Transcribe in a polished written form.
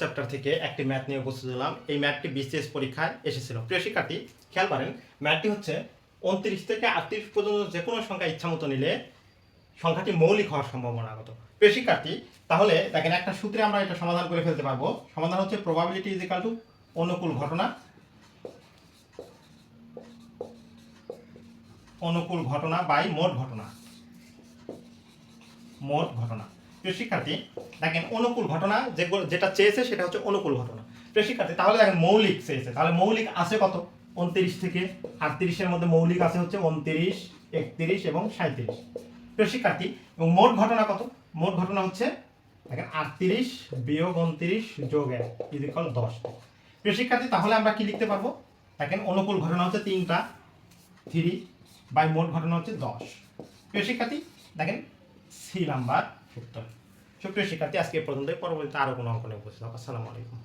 Chapter থেকে একটি math নিয়ে উপস্থিত হলাম। এই ম্যাথটি বিসিএস পরীক্ষায় এসেছিল। প্রিয় শিক্ষার্থী, খেয়াল করেন, ম্যাথটি হচ্ছে 29 থেকে 38 পর্যন্ত যে কোনো সংখ্যা ইচ্ছা মতো নিলে সংখ্যাটি মৌলিক হওয়ার সম্ভাবনাগত। প্রিয় শিক্ষার্থী, তাহলে দেখেন একটা সূত্রে আমরা এটা সমাধান করে ফেলতে পারবো। সমাধান হচ্ছে প্রবাবিলিটি ইজ ইকুয়াল টু অনুকূল ঘটনা বাই মোট ঘটনা। প্রিয় শিক্ষার্থী, দেখেন অনুকূল ঘটনা যেটা চেয়েছে সেটা হচ্ছে অনুকূল ঘটনা। প্রিয় শিক্ষার্থী, তাহলে দেখেন মৌলিক চেয়েছে, তাহলে মৌলিক আছে কত? 29 থেকে 38 এর মধ্যে মৌলিক আছে হচ্ছে 29, 31 এবং 37। প্রিয় শিক্ষার্থী, এবং মোট ঘটনা কত? মোট ঘটনা হচ্ছে দেখেন 38 বিয়োগ 29 যোগ 1 ইজ ইকুয়াল 10। প্রিয় শিক্ষার্থী, তাহলে আমরা কি লিখতে পারবো? দেখেন অনুকূল ঘটনা হচ্ছে 3টা, 3 বাই মোট ঘটনা হচ্ছে 10। প্রিয় শিক্ষার্থী, দেখেন সি নাম্বার উত্তর। সুপ্রিয় শিক্ষার্থী, আজকে পর্যন্ত, পরবর্তীতে আরো কোনো অঙ্ক নিয়ে উপস্থিত হবো। আসসালামু আলাইকুম।